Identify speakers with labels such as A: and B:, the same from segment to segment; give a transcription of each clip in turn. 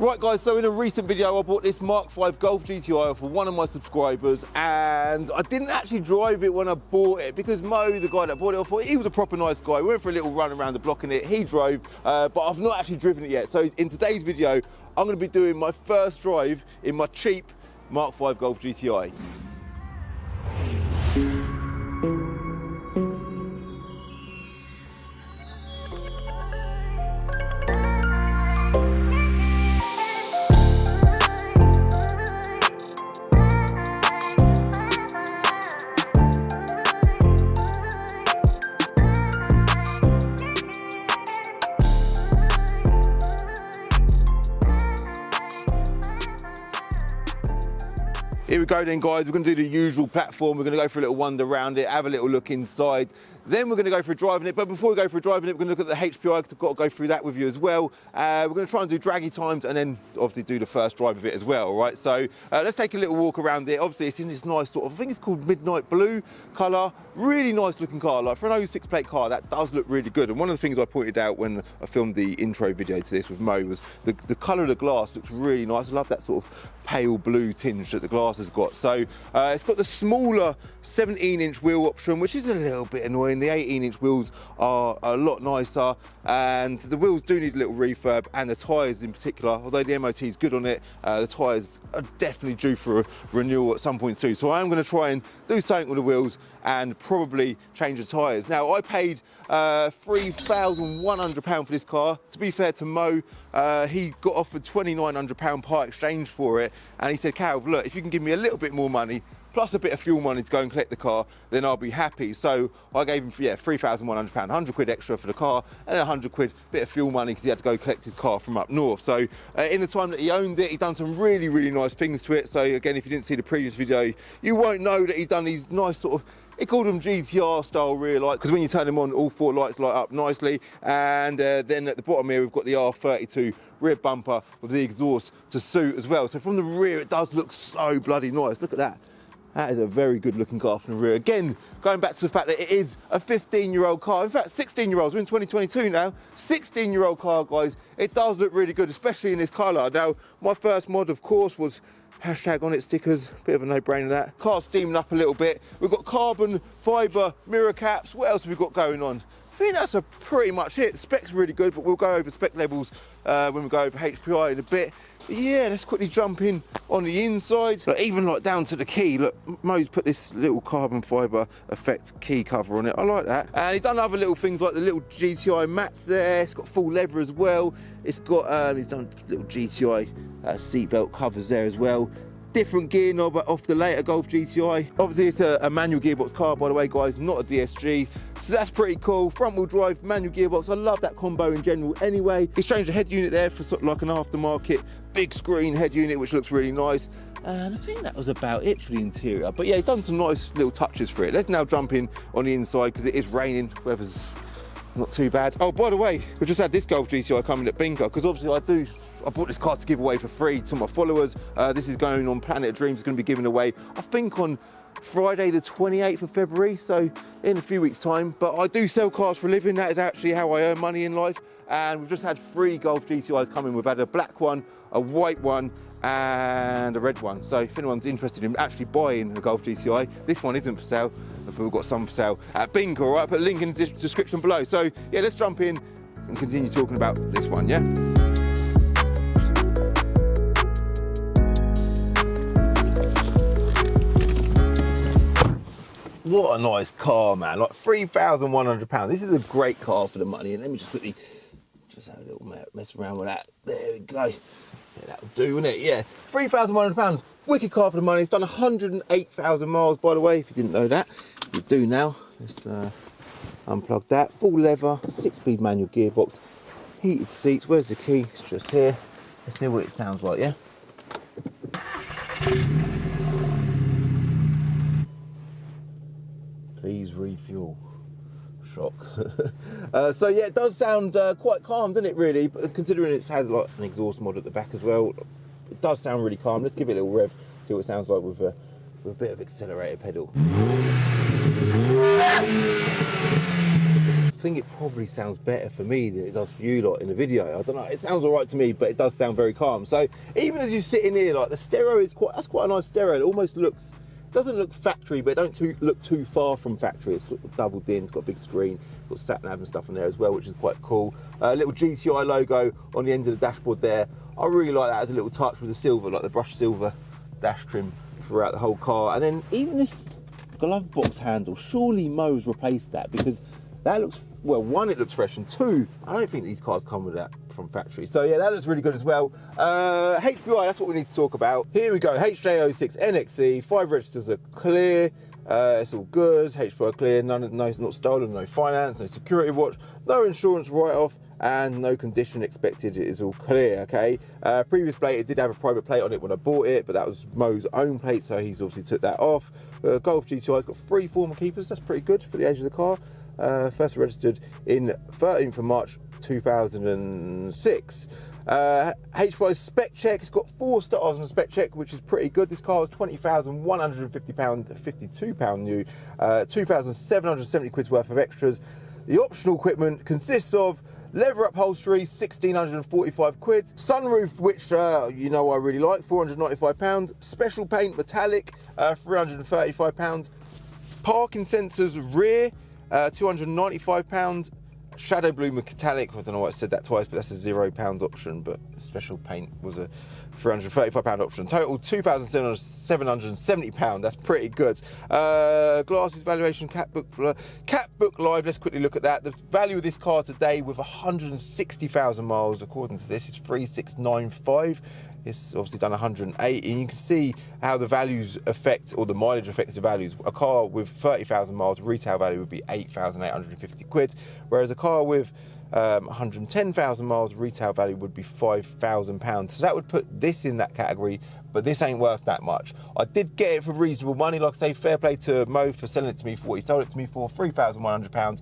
A: Right guys, so in a recent video I bought this Mark V Golf GTI for one of my subscribers, and I didn't actually drive it when I bought it because Mo, the guy that bought it, I thought he was a proper nice guy. We went for a little run around the block in it, he drove, but I've not actually driven it yet. So in today's video, I'm going to be doing my first drive in my cheap Mark V Golf GTI. Here we go then guys, we're going to do the usual platform. We're going to go for a little wander around it, have a little look inside. Then we're going to go for driving it, but before we go for driving it, we're going to look at the HPI because I've got to go through that with you as well. We're going to try and do draggy times and then obviously do the first drive of it as well, right? So let's take a little walk around it. Obviously it's in this nice sort of, I think it's called midnight blue colour. Really nice looking car, like for an 06 plate car, that does look really good. And one of the things I pointed out when I filmed the intro video to this with Mo was the colour of the glass looks really nice. I love that sort of pale blue tinge that the glass has got. So it's got the smaller 17-inch wheel option, which is a little bit annoying. The 18-inch wheels are a lot nicer, and the wheels do need a little refurb, and the tyres in particular, although the MOT is good on it, the tyres are definitely due for a renewal at some point too. So I am going to try and do something with the wheels and probably change the tyres. Now I paid £3,100 for this car. To be fair to Mo, he got offered £2,900 part exchange for it, and he said, Cal, look, if you can give me a little bit more money plus a bit of fuel money to go and collect the car, then I'll be happy. So I gave him, yeah, £3,100, 100 quid extra for the car, and 100 quid bit of fuel money because he had to go collect his car from up north. So in the time that he owned it, he'd done some really, really nice things to it. So again, if you didn't see the previous video, you won't know that he'd done these nice sort of, he called them GTR style rear lights, because when you turn them on, all four lights light up nicely. And then at the bottom here, we've got the R32 rear bumper with the exhaust to suit as well. So from the rear, it does look so bloody nice. Look at that. That is a very good looking car from the rear. Again, going back to the fact that it is a 15-year-old car. In fact, 16-year-olds, we're in 2022 now. 16-year-old car, guys. It does look really good, especially in this colour. Now, my first mod, of course, was hashtag on it stickers. Bit of a no-brainer that. Car's steaming up a little bit. We've got carbon fibre mirror caps. What else have we got going on? I think that's pretty much it. The spec's really good, but we'll go over spec levels when we go over HPI in a bit. But yeah, let's quickly jump in on the inside. Like, even like down to the key. Look, Mo's put this little carbon fibre effect key cover on it. I like that. And he's done other little things like the little GTI mats there. It's got full leather as well. It's got, he's done little GTI seatbelt covers there as well. Different gear knob off the later Golf GTI. Obviously it's a manual gearbox car, by the way guys, not a DSG. So that's pretty cool. Front wheel drive, manual gearbox. I love that combo in general anyway. He's changed the head unit there for sort of like an aftermarket big screen head unit, which looks really nice. And I think that was about it for the interior. But yeah, he's done some nice little touches for it. Let's now jump in on the inside because it is raining. Weather's not too bad. Oh, by the way, we just had this Golf GTI coming at bingo, because obviously I bought this car to give away for free to my followers. This is going on Planet of Dreams. It's going to be given away, I think, on Friday the 28th of February, so in a few weeks time. But I do sell cars for a living. That is actually how I earn money in life. And we've just had 3 Golf GTIs come in. We've had a black one, a white one, and a red one. So if anyone's interested in actually buying a Golf GTI, this one isn't for sale, but we've got some for sale at bingo. All right, put a link in the description below. So yeah, let's jump in and continue talking about this one, yeah? What a nice car, man. Like £3,100. This is a great car for the money. And let me just quickly just have a little mess around with that. There we go. Yeah, that'll do, won't it? Yeah, £3,100. Wicked car for the money. It's done 108,000 miles, by the way, if you didn't know that. You do now. Let's unplug that. Full leather, 6-speed manual gearbox, heated seats. Where's the key? It's just here. Let's hear what it sounds like, yeah? Please refuel. Shock. So yeah, it does sound quite calm, doesn't it, really? But considering it's had like an exhaust mod at the back as well, it does sound really calm. Let's give it a little rev, see what it sounds like with a bit of accelerator pedal. think it probably sounds better for me than it does for you lot in the video. I don't know, it sounds all right to me, but it does sound very calm. So even as you sit in here, like the stereo is that's quite a nice stereo. It almost looks, doesn't look factory, but it don't look too far from factory. It's sort of doubled in, it's got a big screen, got sat nav and stuff on there as well, which is quite cool. A little GTI logo on the end of the dashboard there. I really like that as a little touch with the silver, like the brushed silver dash trim throughout the whole car. And then even this glove box handle, surely Mo's replaced that, because that looks, well, one, it looks fresh, and two, I don't think these cars come with that from factory. So yeah, that looks really good as well. HPI, that's what we need to talk about. Here we go, HJ06 NXE, 5 registers are clear. It's all good, HPI clear, no, not stolen, no finance, no security watch, no insurance write-off, and no condition expected. It is all clear, okay? Previous plate, it did have a private plate on it when I bought it, but that was Mo's own plate, so he's obviously took that off. Golf GTI's got 3 former keepers, that's pretty good for the age of the car. First registered in 13th of March 2006. HPI's spec check, it's got 4 stars on the spec check, which is pretty good. This car was £20,150, £52 new, 2,770 quid's worth of extras. The optional equipment consists of leather upholstery, 1,645 quid, sunroof, which you know I really like, £495, special paint metallic, £335, parking sensors rear, £295, shadow blue metallic, I don't know why I said that twice, but that's a £0 option, but special paint was a £335 option. Total £2,770, that's pretty good. Glasses, valuation, cat book live, let's quickly look at that. The value of this car today with 160,000 miles, according to this, is 3,695. It's obviously done 108, and you can see how the values affect, or the mileage affects the values. A car with 30,000 miles, retail value would be 8,850 quid, whereas a car with 110,000 miles, retail value would be £5,000. So that would put this in that category, but this ain't worth that much. I did get it for reasonable money, like I say, fair play to Mo for selling it to me for what he sold it to me for, £3,100.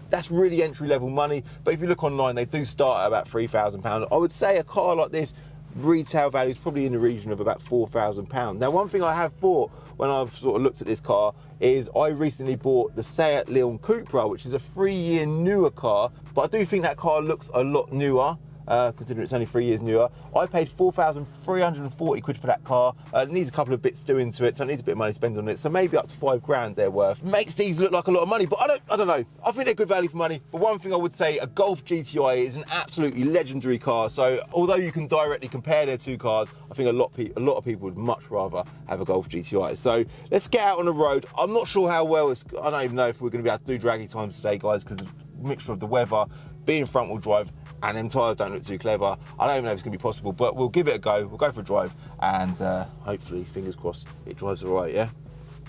A: That's really entry level money, but if you look online, they do start at about £3,000. I would say a car like this, retail value is probably in the region of about £4,000. Now, one thing I have bought when I've sort of looked at this car is I recently bought the Seat Leon Cupra, which is a 3-year newer car, but I do think that car looks a lot newer. Considering it's only 3 years newer. I paid 4,340 quid for that car. It needs a couple of bits doing to it, so it needs a bit of money spent on it. So maybe up to 5 grand they're worth. Makes these look like a lot of money, but I don't know. I think they're good value for money. But one thing I would say, a Golf GTI is an absolutely legendary car. So although you can directly compare their 2 cars, I think a lot of people would much rather have a Golf GTI. So let's get out on the road. I'm not sure how well I don't even know if we're going to be able to do draggy times today, guys, because of the mixture of the weather, being front wheel drive, and them tyres don't look too clever. I don't even know if it's going to be possible, but we'll give it a go. We'll go for a drive, and hopefully, fingers crossed, it drives all right, yeah?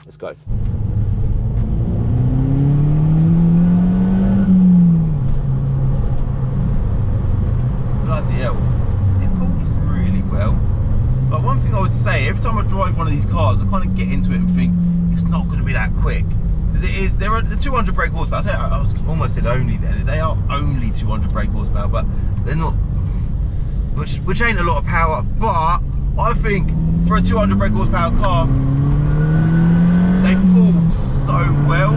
A: Let's go. Bloody hell, it pulls really well. Like, one thing I would say, every time I drive one of these cars, I kind of get into it and think, it's not going to be that quick. Because they're the 200 brake horsepower. I was almost said only then. They are only 200 brake horsepower, but they're not, which ain't a lot of power. But I think for a 200 brake horsepower car, they pull so well,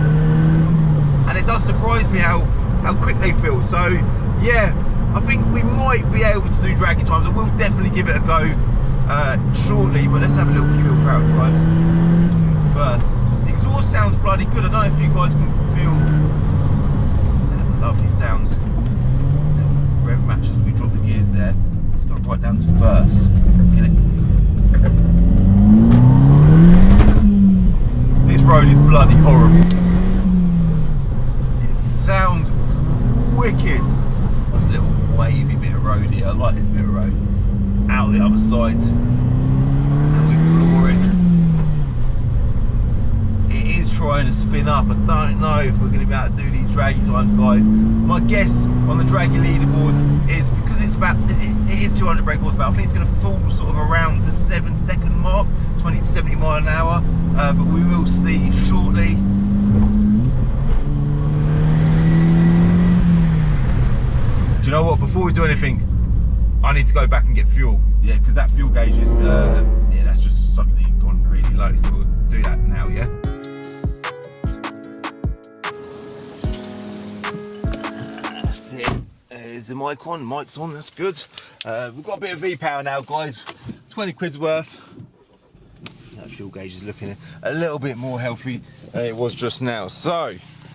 A: and it does surprise me how quick they feel. So yeah, I think we might be able to do draggy times. I will definitely give it a go shortly. But let's have a little feel for how it drives first. Exhaust sounds bloody good. I don't know if you guys can feel that lovely sound. Rev matches as we drop the gears there. Let's go right down to first. Get it. This road is bloody horrible. It sounds wicked. There's a little wavy bit of road here. I like this bit of road. Out the other side. And we floor it. Trying to spin up. I don't know if we're going to be able to do these draggy times, guys. My guess on the draggy leaderboard is, because it is 200 brake horsepower, I think it's going to fall sort of around the 7-second mark, 20 to 70 mile an hour, but we will see shortly. Do you know what, before we do anything, I need to go back and get fuel. Yeah, because that fuel gauge is yeah, that's just suddenly gone really low, so we'll do that now. Yeah. Is the mic on? Mic's on, that's good. We've got a bit of V-power now, guys. 20 quid's worth. That fuel gauge is looking a little bit more healthy than it was just now. So,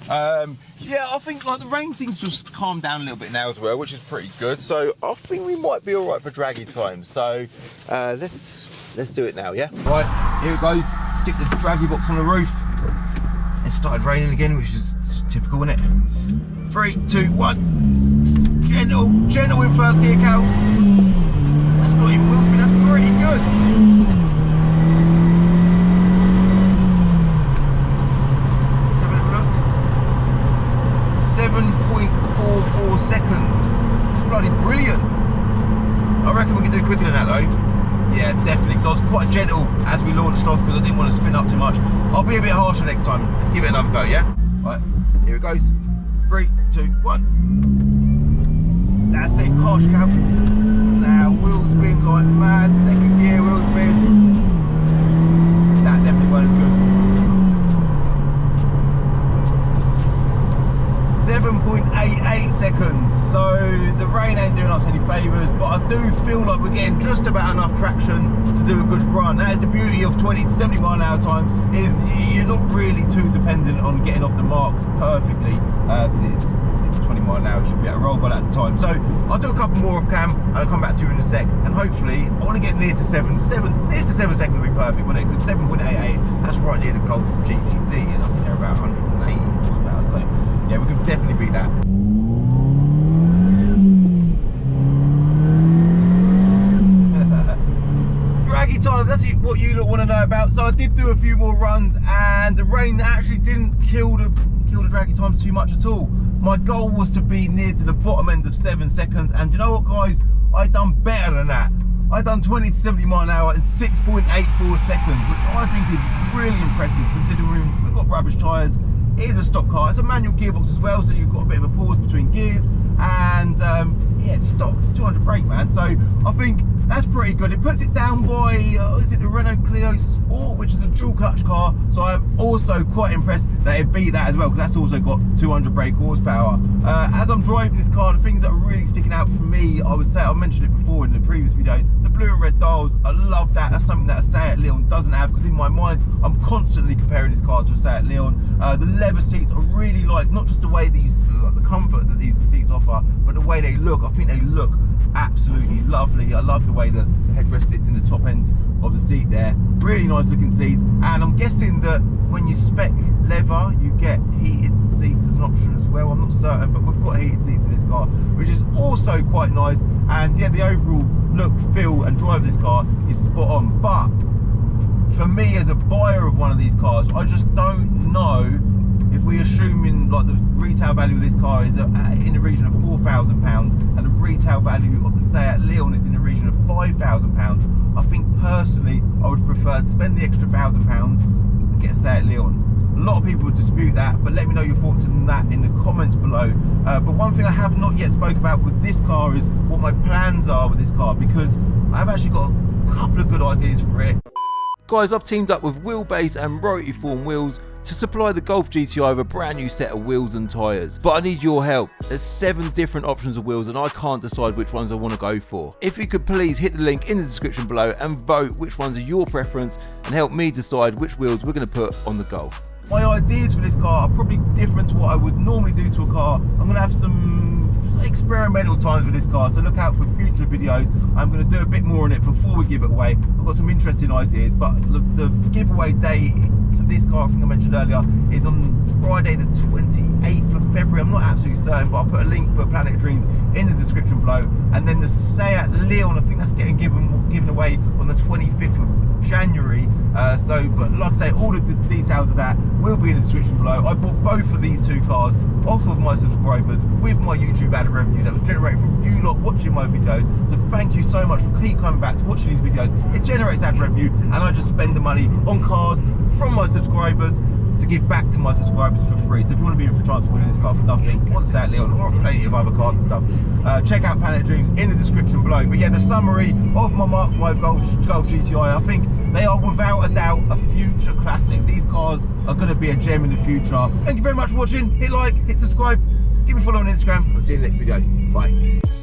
A: yeah, I think like the rain seems to just calm down a little bit now as well, which is pretty good. So I think we might be all right for draggy time. So let's do it now, yeah? Right, here it goes. Stick the draggy box on the roof. It started raining again, which is just typical, isn't it? 3, 2, 1. Gentle in first gear, Cal. That's not even wheel spin, that's pretty good. Let's have a little look. 7.44 seconds. It's bloody brilliant. I reckon we can do quicker than that though. Yeah, definitely, because I was quite gentle as we launched off because I didn't want to spin up too much. I'll be a bit harsher next time. Let's give it another go, yeah? Right, here it goes. 3, 2, 1. That's it, harsh Cal. Now, wheel spin like mad. Second gear wheel spin. That definitely wasn't as good. 7.88 seconds. So the rain ain't doing us any favours, but I do feel like we're getting just about enough traction to do a good run. That is the beauty of 20 to 70 mile an hour times, is you're not really too dependent on getting off the mark perfectly, because it's 20 mile an hour, should be able to roll by that time. So I'll do a couple more off cam and I'll come back to you in a sec, and hopefully I want to get near to 7 seconds would be perfect, wouldn't it? Because 7.88, that's right near the Golf GTD, and I think they're about 180 horsepower, so yeah, we can definitely beat that. Draggy times, that's what you lot want to know about. So I did do a few more runs, and the rain actually didn't kill the draggy times too much at all. My goal was to be near to the bottom end of 7 seconds, and you know what, guys? I done better than that. I done 20 to 70 mile an hour in 6.84 seconds, which I think is really impressive considering we've got rubbish tyres. It is a stock car, it's a manual gearbox as well, so you've got a bit of a pause between gears, and yeah, it's stock, it's 200 brake, man, so I think that's pretty good. It puts it down by, is it the Renault Clio Sport, which is a dual clutch car, so I'm also quite impressed that it beat that as well, because that's also got 200 brake horsepower. As I'm driving this car, the things that are really sticking out for me, I would say, I mentioned it before in the previous video, the blue and red dials, I love that. That's something that a Seat Leon doesn't have, because in my mind, I'm constantly comparing this car to a Seat Leon. The leather seats, I really like, not just the way these, like the comfort that these seats offer, but the way they look. I think they look absolutely lovely. I love the way the headrest sits in the top end of the seat there. Really nice looking seats, and I'm guessing that when you spec leather, you get heated seats as an option as well. I'm not certain, but we've got heated seats in this car, which is also quite nice. And yeah, the overall look, feel and drive of this car is spot on. But for me as a buyer of one of these cars, I just don't know if we assuming like the retail value of this car is in the region of £4,000 and the retail value of the Seat Leon is in the region of £5,000. I think personally I would prefer to spend the extra £1,000 and get a Seat Leon. A lot of people would dispute that, but let me know your thoughts on that in the comments below. But one thing I have not yet spoke about with this car is what my plans are with this car, because I've actually got a couple of good ideas for it. Guys, I've teamed up with Wheelbase and Rotiform wheels to supply the Golf GTI with a brand new set of wheels and tyres. But I need your help. There's 7 different options of wheels and I can't decide which ones I want to go for. If you could please hit the link in the description below and vote which ones are your preference and help me decide which wheels we're going to put on the Golf. My ideas for this car are probably different to what I would normally do to a car. I'm going to have some experimental times with this car, so look out for future videos. I'm going to do a bit more on it before we give it away. I've got some interesting ideas, but the giveaway date for this car, I think I mentioned earlier, is on Friday the 28th of February. I'm not absolutely certain, but I'll put a link for Planet Dreams in the description below. And then the Seat Leon, I think that's getting given away on the 25th of January. But like I say, all of the details of that will be in the description below. I bought both of these 2 cars off of my subscribers with my YouTube ad revenue that was generated from you lot watching my videos. So thank you so much for keep coming back to watching these videos. It generates ad revenue, and I just spend the money on cars from my subscribers to give back to my subscribers for free. So if you want to be in for a chance of winning this car for nothing, or the Seat Leon, or plenty of other cars and stuff, check out Planet Dreams in the description below. But yeah, the summary of my Mark 5 Golf GTI, I think they are without a doubt a future classic. These cars are going to be a gem in the future. Thank you very much for watching. Hit like, hit subscribe. Give me a follow on Instagram. I'll see you in the next video. Bye.